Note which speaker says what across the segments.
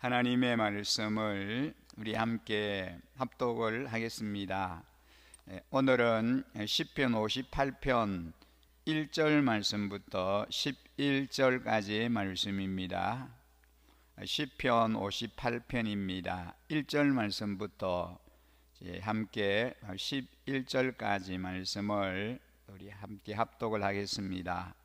Speaker 1: 하나님의 말씀을 우리 함께 합독을 하겠습니다. 오늘은 시편 58편 1절 말씀부터 11절까지의 말씀입니다. 시편 58편입니다. 1절 말씀부터 함께 11절까지 말씀을 우리 함께 합독을 하겠습니다.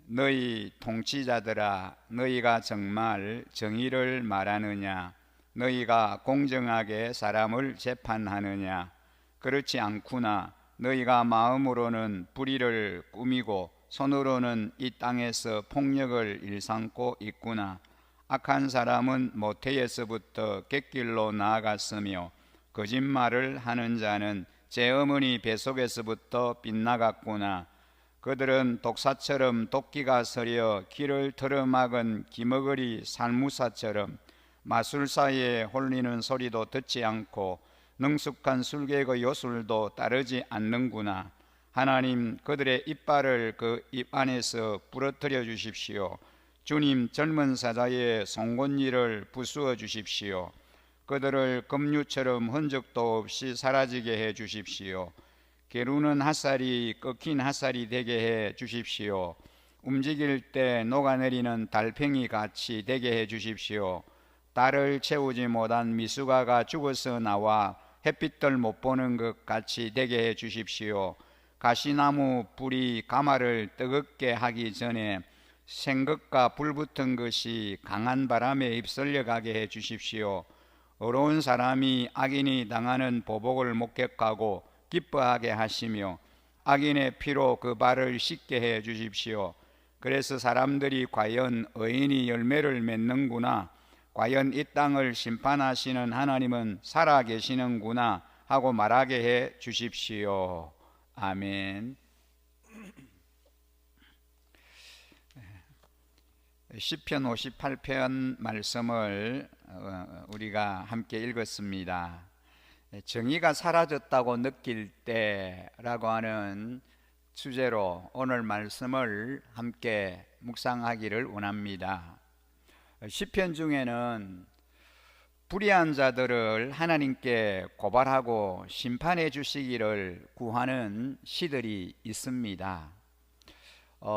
Speaker 1: 너희 통치자들아, 너희가 정말 정의를 말하느냐? 너희가 공정하게 사람을 재판하느냐? 그렇지 않구나. 너희가 마음으로는 불의를 꾸미고 손으로는 이 땅에서 폭력을 일삼고 있구나. 악한 사람은 모태에서부터 갯길로 나아갔으며 거짓말을 하는 자는 제 어머니 뱃속에서부터 빗나갔구나. 그들은 독사처럼 도끼가 서려 길을 틀어막은 기머거리 살무사처럼 마술사에 홀리는 소리도 듣지 않고 능숙한 술객의 요술도 따르지 않는구나. 하나님, 그들의 이빨을 그 입 안에서 부러뜨려 주십시오. 주님, 젊은 사자의 송곳니를 부수어 주십시오. 그들을 급류처럼 흔적도 없이 사라지게 해 주십시오. 게루는 핫살이 꺾인 핫살이 되게 해 주십시오. 움직일 때 녹아내리는 달팽이 같이 되게 해 주십시오. 달을 채우지 못한 미숙아가 죽어서 나와 햇빛을 못 보는 것 같이 되게 해 주십시오. 가시나무 불이 가마를 뜨겁게 하기 전에 생것과 불붙은 것이 강한 바람에 휩쓸려 가게 해 주십시오. 어려운 사람이 악인이 당하는 보복을 목격하고 기뻐하게 하시며 악인의 피로 그 발을 씻게 해 주십시오. 그래서 사람들이 과연 의인이 열매를 맺는구나, 과연 이 땅을 심판하시는 하나님은 살아 계시는구나 하고 말하게 해 주십시오. 아멘. 시편 58편 말씀을 우리가 함께 읽었습니다. 정의가 사라졌다고 느낄 때라고 하는 주제로 오늘 말씀을 함께 묵상하기를 원합니다. 시편 중에는 불의한 자들을 하나님께 고발하고 심판해 주시기를 구하는 시들이 있습니다.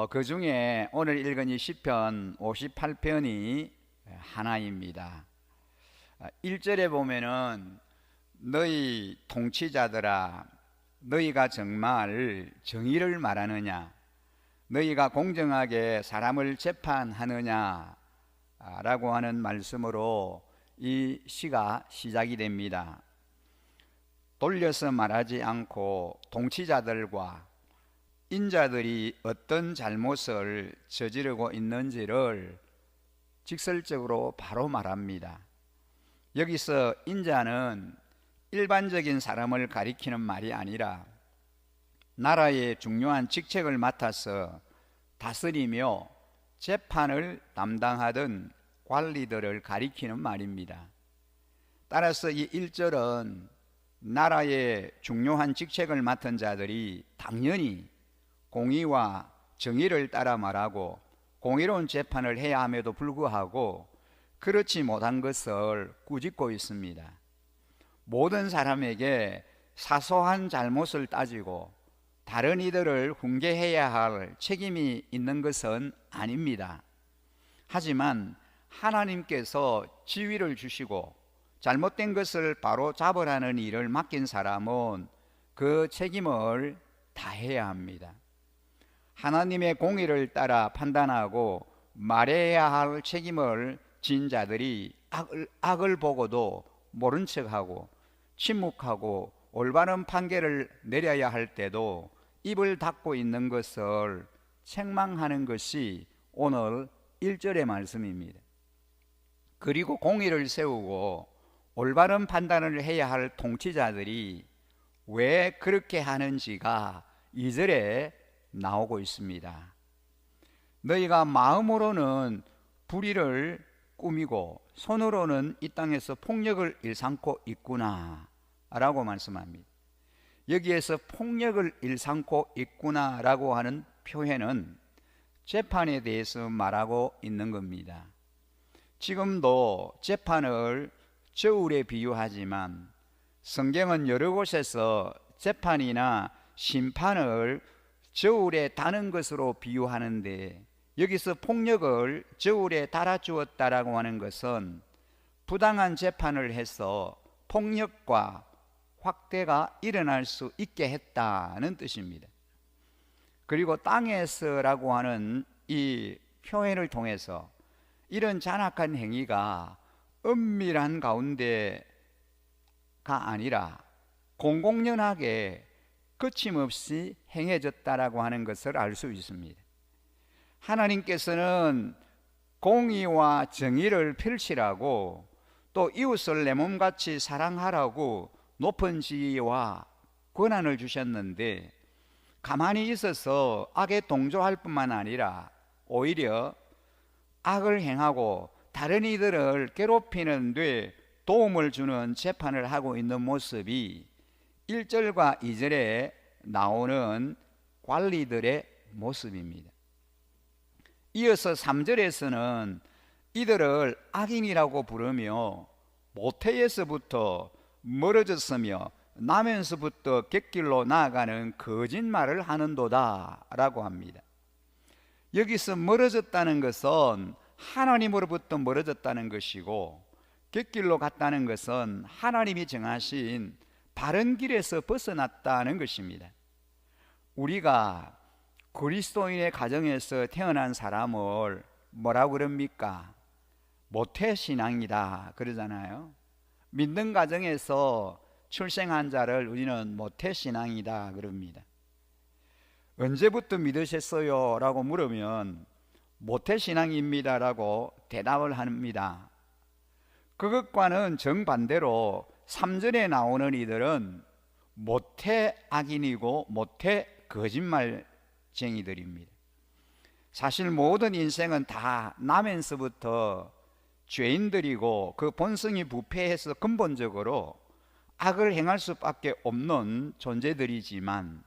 Speaker 1: 그 중에 오늘 읽은 이 시편 58편이 하나입니다. 1절에 보면은 너희 통치자들아, 너희가 정말 정의를 말하느냐? 너희가 공정하게 사람을 재판하느냐? 라고 하는 말씀으로 이 시가 시작이 됩니다. 돌려서 말하지 않고 통치자들과 인자들이 어떤 잘못을 저지르고 있는지를 직설적으로 바로 말합니다. 여기서 인자는 일반적인 사람을 가리키는 말이 아니라 나라의 중요한 직책을 맡아서 다스리며 재판을 담당하던 관리들을 가리키는 말입니다. 따라서 이 1절은 나라의 중요한 직책을 맡은 자들이 당연히 공의와 정의를 따라 말하고 공의로운 재판을 해야 함에도 불구하고 그렇지 못한 것을 꾸짖고 있습니다. 모든 사람에게 사소한 잘못을 따지고 다른 이들을 훈계해야 할 책임이 있는 것은 아닙니다. 하지만 하나님께서 지위를 주시고 잘못된 것을 바로 잡으라는 일을 맡긴 사람은 그 책임을 다해야 합니다. 하나님의 공의를 따라 판단하고 말해야 할 책임을 진 자들이 악을 보고도 모른 척하고 침묵하고 올바른 판결을 내려야 할 때도 입을 닫고 있는 것을 책망하는 것이 오늘 1절의 말씀입니다. 그리고 공의를 세우고 올바른 판단을 해야 할 통치자들이 왜 그렇게 하는지가 2절에 나오고 있습니다. 너희가 마음으로는 불의를 꾸미고 손으로는 이 땅에서 폭력을 일삼고 있구나 라고 말씀합니다. 여기에서 폭력을 일삼고 있구나 라고 하는 표현은 재판에 대해서 말하고 있는 겁니다. 지금도 재판을 저울에 비유하지만 성경은 여러 곳에서 재판이나 심판을 저울에 다는 것으로 비유하는데, 여기서 폭력을 저울에 달아주었다라고 하는 것은 부당한 재판을 해서 폭력과 확대가 일어날 수 있게 했다는 뜻입니다. 그리고 땅에서라고 하는 이 표현을 통해서 이런 잔악한 행위가 은밀한 가운데가 아니라 공공연하게 거침없이 행해졌다라고 하는 것을 알 수 있습니다. 하나님께서는 공의와 정의를 펼치라고, 또 이웃을 내 몸같이 사랑하라고 높은 지위와 권한을 주셨는데, 가만히 있어서 악에 동조할 뿐만 아니라 오히려 악을 행하고 다른 이들을 괴롭히는 데 도움을 주는 재판을 하고 있는 모습이 1절과 2절에 나오는 관리들의 모습입니다. 이어서 3절에서는 이들을 악인이라고 부르며 모태에서부터 멀어졌으며 나면서부터 객길로 나아가는 거짓말을 하는도다 라고 합니다. 여기서 멀어졌다는 것은 하나님으로부터 멀어졌다는 것이고, 객길로 갔다는 것은 하나님이 정하신 바른 길에서 벗어났다는 것입니다. 우리가 그리스도인의 가정에서 태어난 사람을 뭐라고 그럽니까? 모태신앙이다 그러잖아요. 믿는 가정에서 출생한 자를 우리는 모태신앙이다 그럽니다. 언제부터 믿으셨어요? 라고 물으면 모태신앙입니다 라고 대답을 합니다. 그것과는 정반대로 3절에 나오는 이들은 모태 악인이고 모태 거짓말쟁이들입니다. 사실 모든 인생은 다 나면서부터 죄인들이고 그 본성이 부패해서 근본적으로 악을 행할 수밖에 없는 존재들이지만,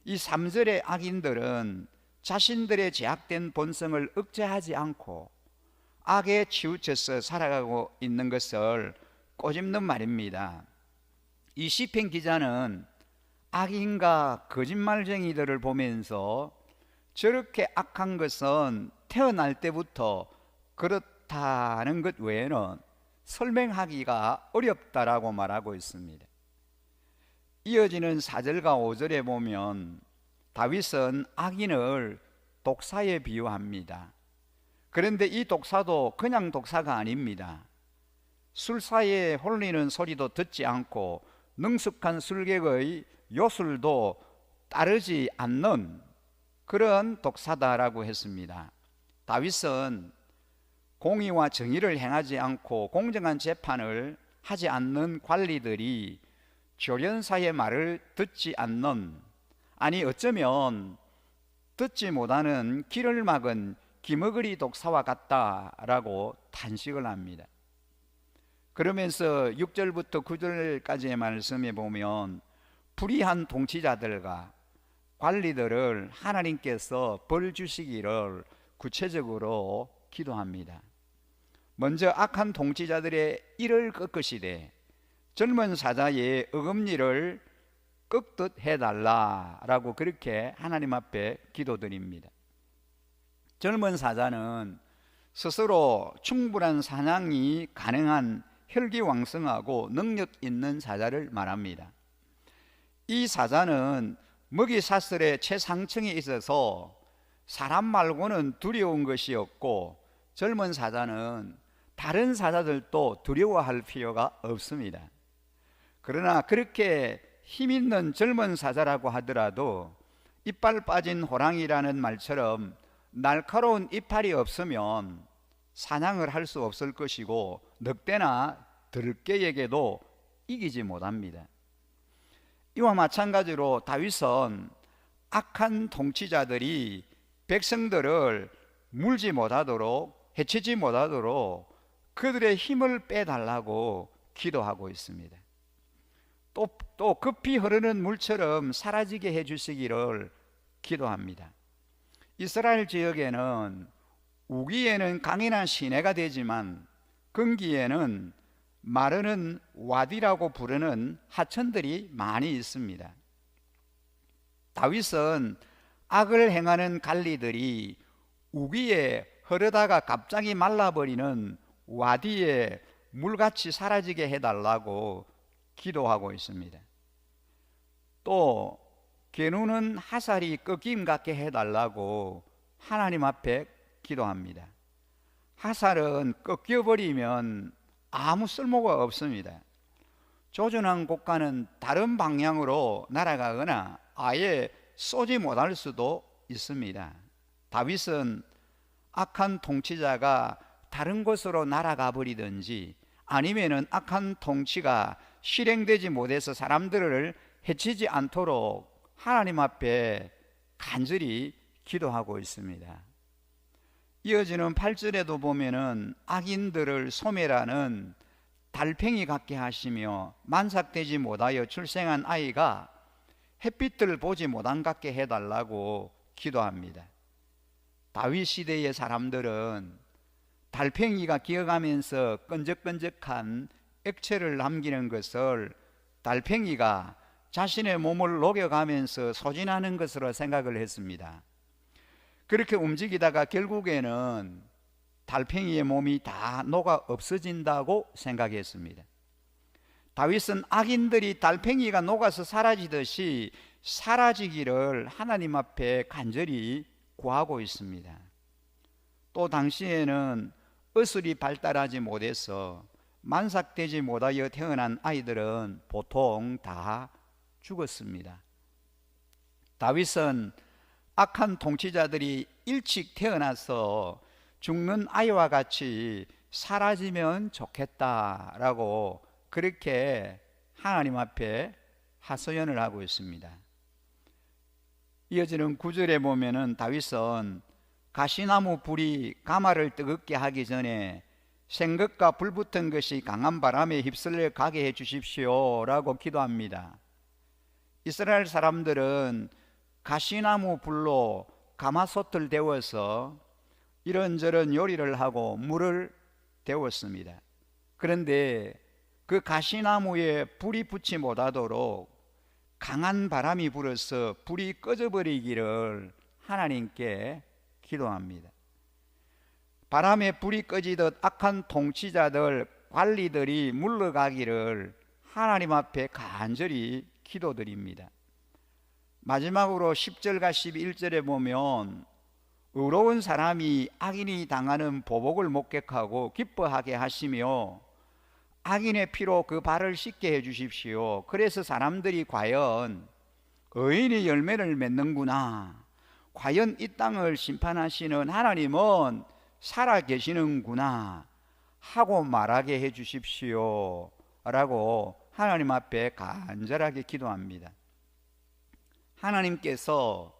Speaker 1: 이 3절의 악인들은 자신들의 제약된 본성을 억제하지 않고 악에 치우쳐서 살아가고 있는 것을 꼬집는 말입니다. 이 시편 기자는 악인과 거짓말쟁이들을 보면서 저렇게 악한 것은 태어날 때부터 그렇다는 것 외에는 설명하기가 어렵다라고 말하고 있습니다. 이어지는 4절과 5절에 보면 다윗은 악인을 독사에 비유합니다. 그런데 이 독사도 그냥 독사가 아닙니다. 술사에 홀리는 소리도 듣지 않고 능숙한 술객의 요술도 따르지 않는 그런 독사다라고 했습니다. 다윗은 공의와 정의를 행하지 않고 공정한 재판을 하지 않는 관리들이 조련사의 말을 듣지 않는, 아니 어쩌면 듣지 못하는 길을 막은 기머거리 독사와 같다라고 탄식을 합니다. 그러면서 6절부터 9절까지의 말씀에 보면 불의한 통치자들과 관리들을 하나님께서 벌 주시기를 구체적으로 기도합니다. 먼저 악한 통치자들의 일을 꺾으시되 젊은 사자의 어금니를 꺾듯 해달라라고 그렇게 하나님 앞에 기도드립니다. 젊은 사자는 스스로 충분한 사냥이 가능한 혈기왕성하고 능력 있는 사자를 말합니다. 이 사자는 먹이 사슬의 최상층에 있어서 사람 말고는 두려운 것이 없고, 젊은 사자는 다른 사자들도 두려워할 필요가 없습니다. 그러나 그렇게 힘있는 젊은 사자라고 하더라도 이빨 빠진 호랑이라는 말처럼 날카로운 이빨이 없으면 사냥을 할 수 없을 것이고, 늑대나 들깨에게도 이기지 못합니다. 이와 마찬가지로 다윗은 악한 통치자들이 백성들을 물지 못하도록, 해치지 못하도록 그들의 힘을 빼달라고 기도하고 있습니다. 또 급히 흐르는 물처럼 사라지게 해주시기를 기도합니다. 이스라엘 지역에는 우기에는 강인한 시내가 되지만 근기에는 마르는 와디라고 부르는 하천들이 많이 있습니다. 다윗은 악을 행하는 관리들이 우기에 흐르다가 갑자기 말라버리는 와디에 물같이 사라지게 해달라고 기도하고 있습니다. 또 게누는 하살이 꺾임 같게 해달라고 하나님 앞에 기도합니다. 하살은 꺾여버리면 아무 쓸모가 없습니다. 조준한 곡간은 다른 방향으로 날아가거나 아예 쏘지 못할 수도 있습니다. 다윗은 악한 통치자가 다른 곳으로 날아가 버리든지 아니면은 악한 통치가 실행되지 못해서 사람들을 해치지 않도록 하나님 앞에 간절히 기도하고 있습니다. 이어지는 8절에도 보면은 악인들을 소멸하는 달팽이 같게 하시며 만삭되지 못하여 출생한 아이가 햇빛을 보지 못한 같게 해달라고 기도합니다. 다윗 시대의 사람들은 달팽이가 기어가면서 끈적끈적한 액체를 남기는 것을 달팽이가 자신의 몸을 녹여가면서 소진하는 것으로 생각을 했습니다. 그렇게 움직이다가 결국에는 달팽이의 몸이 다 녹아 없어진다고 생각했습니다. 다윗은 악인들이 달팽이가 녹아서 사라지듯이 사라지기를 하나님 앞에 간절히 구하고 있습니다. 또 당시에는 의술이 발달하지 못해서 만삭되지 못하여 태어난 아이들은 보통 다 죽었습니다. 다윗은 악한 통치자들이 일찍 태어나서 죽는 아이와 같이 사라지면 좋겠다라고 그렇게 하나님 앞에 하소연을 하고 있습니다. 이어지는 9절에 보면은 다윗은 가시나무 불이 가마를 뜨겁게 하기 전에 생것과 불붙은 것이 강한 바람에 휩쓸려 가게 해 주십시오 라고 기도합니다. 이스라엘 사람들은 가시나무 불로 가마솥을 데워서 이런저런 요리를 하고 물을 데웠습니다. 그런데 그 가시나무에 불이 붙지 못하도록 강한 바람이 불어서 불이 꺼져버리기를 하나님께 기도합니다. 바람에 불이 꺼지듯 악한 통치자들, 관리들이 물러가기를 하나님 앞에 간절히 기도드립니다. 마지막으로 10절과 11절에 보면 의로운 사람이 악인이 당하는 보복을 목격하고 기뻐하게 하시며 악인의 피로 그 발을 씻게 해 주십시오. 그래서 사람들이 과연 의인이 열매를 맺는구나, 과연 이 땅을 심판하시는 하나님은 살아 계시는구나 하고 말하게 해 주십시오 라고 하나님 앞에 간절하게 기도합니다. 하나님께서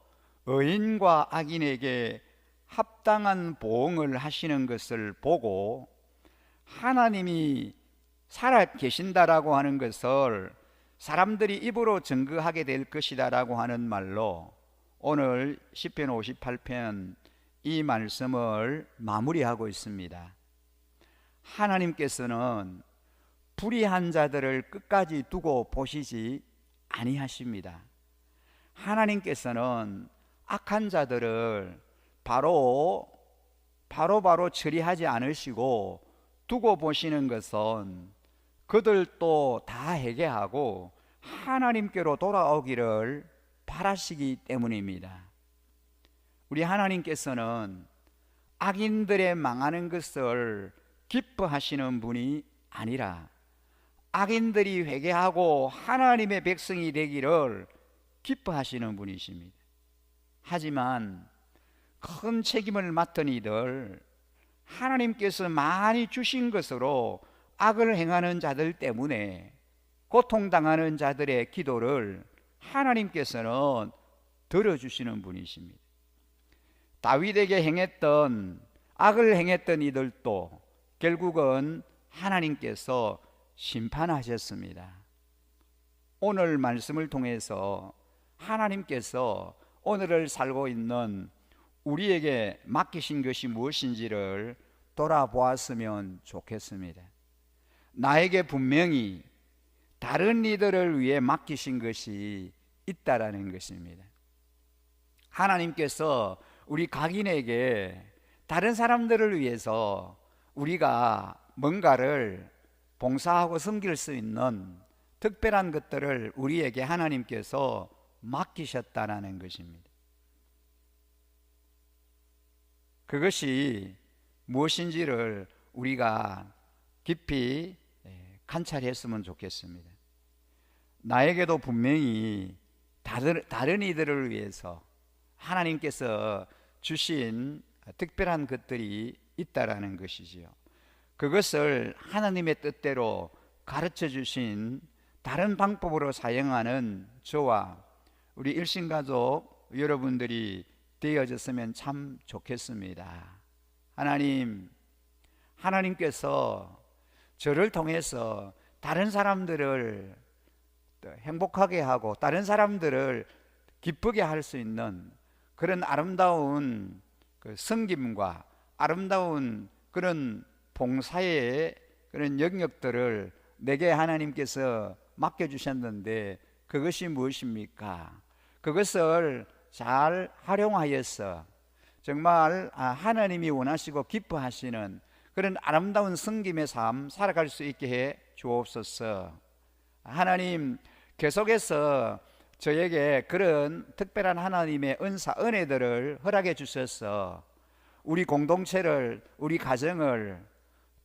Speaker 1: 의인과 악인에게 합당한 보응을 하시는 것을 보고 하나님이 살아 계신다라고 하는 것을 사람들이 입으로 증거하게 될 것이다라고 하는 말로 오늘 시편 58편 이 말씀을 마무리하고 있습니다. 하나님께서는 불의한 자들을 끝까지 두고 보시지 아니하십니다. 하나님께서는 악한 자들을 바로 처리하지 않으시고 두고 보시는 것은 그들도 다 회개하고 하나님께로 돌아오기를 바라시기 때문입니다. 우리 하나님께서는 악인들의 망하는 것을 기뻐하시는 분이 아니라 악인들이 회개하고 하나님의 백성이 되기를 기뻐하시는 분이십니다. 하지만 큰 책임을 맡은 이들, 하나님께서 많이 주신 것으로 악을 행하는 자들 때문에 고통당하는 자들의 기도를 하나님께서는 들어주시는 분이십니다. 다윗에게 행했던 악을 행했던 이들도 결국은 하나님께서 심판하셨습니다. 오늘 말씀을 통해서 하나님께서 오늘을 살고 있는 우리에게 맡기신 것이 무엇인지를 돌아보았으면 좋겠습니다. 나에게 분명히 다른 이들을 위해 맡기신 것이 있다라는 것입니다. 하나님께서 우리 각인에게 다른 사람들을 위해서 우리가 뭔가를 봉사하고 섬길 수 있는 특별한 것들을 우리에게 하나님께서 맡기셨다는 것입니다. 그것이 무엇인지를 우리가 깊이 관찰했으면 좋겠습니다. 나에게도 분명히 다른 이들을 위해서 하나님께서 주신 특별한 것들이 있다라는 것이지요. 그것을 하나님의 뜻대로 가르쳐 주신 다른 방법으로 사용하는 저와 우리 일신가족 여러분들이 되어졌으면 참 좋겠습니다. 하나님께서 저를 통해서 다른 사람들을 행복하게 하고 다른 사람들을 기쁘게 할 수 있는 그런 아름다운 섬김과 아름다운 그런 봉사의 그런 영역들을 내게 하나님께서 맡겨주셨는데 그것이 무엇입니까? 그것을 잘 활용하여서 정말 하나님이 원하시고 기뻐하시는 그런 아름다운 섬김의 삶 살아갈 수 있게 해 주옵소서. 하나님 계속해서 저에게 그런 특별한 하나님의 은사, 은혜들을 허락해 주셔서 우리 공동체를, 우리 가정을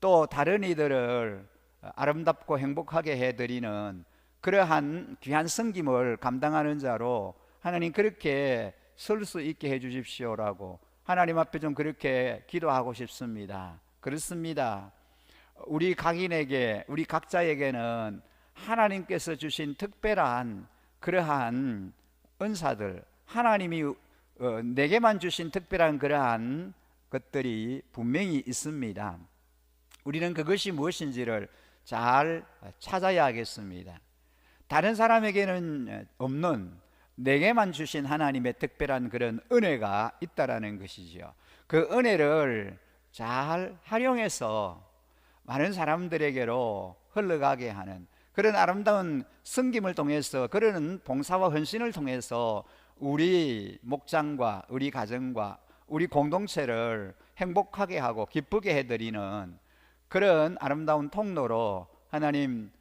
Speaker 1: 또 다른 이들을 아름답고 행복하게 해드리는 그러한 귀한 섬김을 감당하는 자로 하나님 그렇게 설 수 있게 해 주십시오라고 하나님 앞에 좀 그렇게 기도하고 싶습니다. 그렇습니다. 우리 각인에게, 우리 각자에게는 하나님께서 주신 특별한 그러한 은사들, 하나님이 내게만 주신 특별한 그러한 것들이 분명히 있습니다. 우리는 그것이 무엇인지를 잘 찾아야 하겠습니다. 다른 사람에게는 없는 내게만 주신 하나님의 특별한 그런 은혜가 있다라는 것이죠. 그 은혜를 잘 활용해서 많은 사람들에게로 흘러가게 하는 그런 아름다운 섬김을 통해서, 그런 봉사와 헌신을 통해서 우리 목장과 우리 가정과 우리 공동체를 행복하게 하고 기쁘게 해드리는 그런 아름다운 통로로 하나님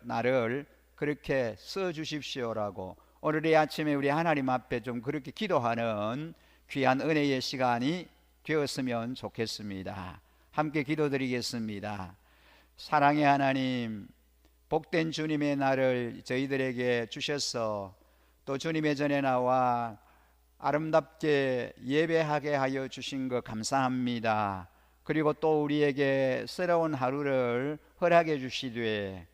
Speaker 1: 나를 그렇게 써주십시오라고 오늘 이 아침에 우리 하나님 앞에 좀 그렇게 기도하는 귀한 은혜의 시간이 되었으면 좋겠습니다. 함께 기도드리겠습니다. 사랑의 하나님, 복된 주님의 날을 저희들에게 주셔서 또 주님의 전에 나와 아름답게 예배하게 하여 주신 것 감사합니다. 그리고 또 우리에게 새로운 하루를 허락해 주시되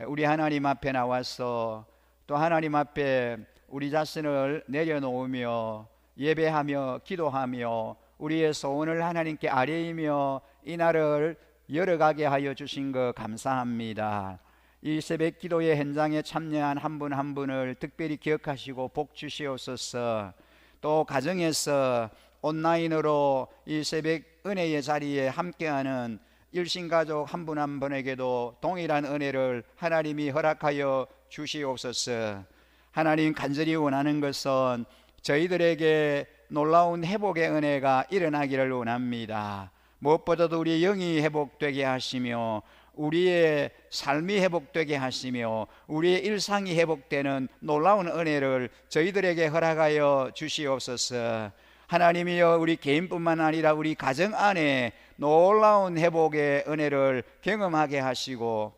Speaker 1: 우리 하나님 앞에 나와서 또 하나님 앞에 우리 자신을 내려놓으며 예배하며 기도하며 우리의 소원을 하나님께 아뢰이며 이 날을 열어가게 하여 주신 것 감사합니다. 이 새벽 기도의 현장에 참여한 한 분 한 분을 특별히 기억하시고 복 주시옵소서. 또 가정에서 온라인으로 이 새벽 은혜의 자리에 함께하는 일신가족 한 분 한 분에게도 동일한 은혜를 하나님이 허락하여 주시옵소서. 하나님 간절히 원하는 것은 저희들에게 놀라운 회복의 은혜가 일어나기를 원합니다. 무엇보다도 우리의 영이 회복되게 하시며 우리의 삶이 회복되게 하시며 우리의 일상이 회복되는 놀라운 은혜를 저희들에게 허락하여 주시옵소서. 하나님이여, 우리 개인뿐만 아니라 우리 가정 안에 놀라운 회복의 은혜를 경험하게 하시고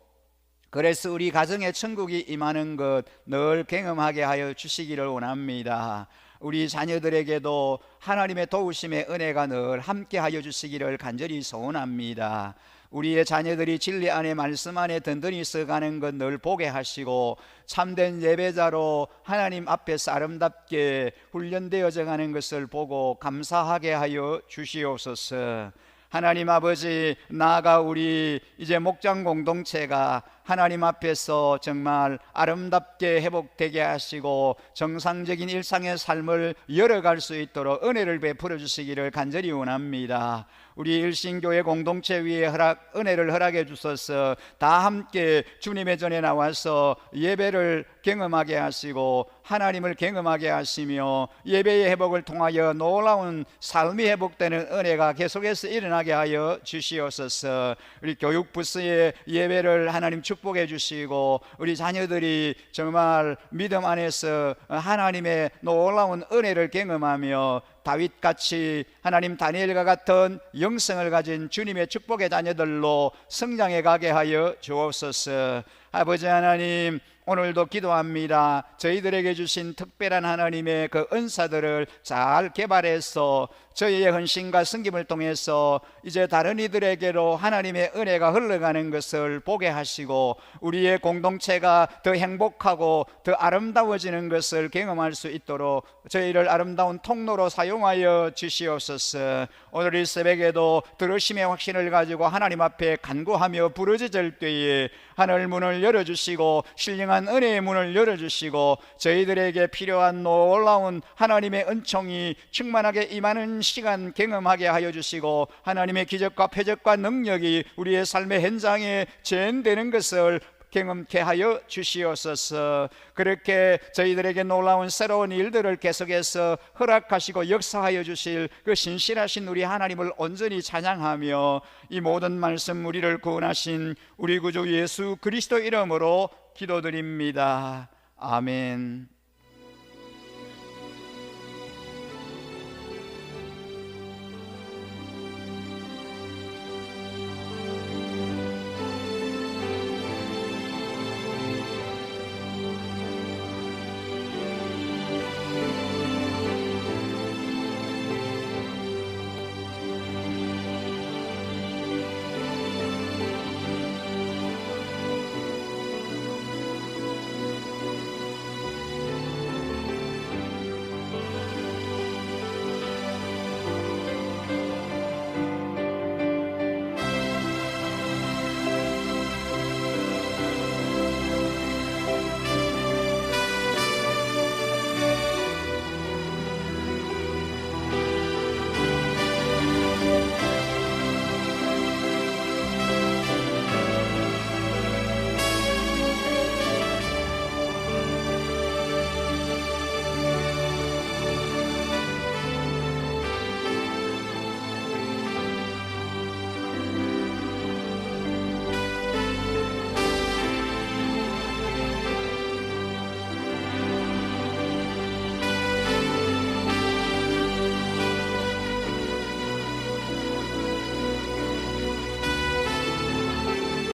Speaker 1: 그래서 우리 가정에 천국이 임하는 것 늘 경험하게 하여 주시기를 원합니다. 우리 자녀들에게도 하나님의 도우심의 은혜가 늘 함께 하여 주시기를 간절히 소원합니다. 우리의 자녀들이 진리 안에 말씀 안에 든든히 서가는 것 늘 보게 하시고 참된 예배자로 하나님 앞에서 아름답게 훈련되어져 가는 것을 보고 감사하게 하여 주시옵소서. 하나님 아버지, 나아가 우리 이제 목장 공동체가 하나님 앞에서 정말 아름답게 회복되게 하시고 정상적인 일상의 삶을 열어갈 수 있도록 은혜를 베풀어 주시기를 간절히 원합니다. 우리 일신교회 공동체 위에 은혜를 허락해 주셔서 다 함께 주님의 전에 나와서 예배를 경험하게 하시고 하나님을 경험하게 하시며 예배의 회복을 통하여 놀라운 삶이 회복되는 은혜가 계속해서 일어나게 하여 주시옵소서. 우리 교육부서의 예배를 하나님 축복해 주시고 우리 자녀들이 정말 믿음 안에서 하나님의 놀라운 은혜를 경험하며 다윗같이 하나님 다니엘과 같은 영성을 가진 주님의 축복의 자녀들로 성장해 가게 하여 주옵소서. 아버지 하나님, 오늘도 기도합니다. 저희들에게 주신 특별한 하나님의 그 은사들을 잘 개발해서 저희의 헌신과 섬김을 통해서 이제 다른 이들에게로 하나님의 은혜가 흘러가는 것을 보게 하시고 우리의 공동체가 더 행복하고 더 아름다워지는 것을 경험할 수 있도록 저희를 아름다운 통로로 사용하여 주시옵소서. 오늘 이 새벽에도 들으심의 확신을 가지고 하나님 앞에 간구하며 부르짖을 때에 하늘 문을 열어주시고 신령한 은혜의 문을 열어주시고 저희들에게 필요한 놀라운 하나님의 은총이 충만하게 임하는 시간 경험하게 하여 주시고 하나님의 기적과 표적과 능력이 우리의 삶의 현장에 재현되는 것을 경험케 하여 주시옵소서. 그렇게 저희들에게 놀라운 새로운 일들을 계속해서 허락하시고 역사하여 주실 그 신실하신 우리 하나님을 온전히 찬양하며 이 모든 말씀 우리를 구원하신 우리 구주 예수 그리스도 이름으로 기도드립니다. 아멘.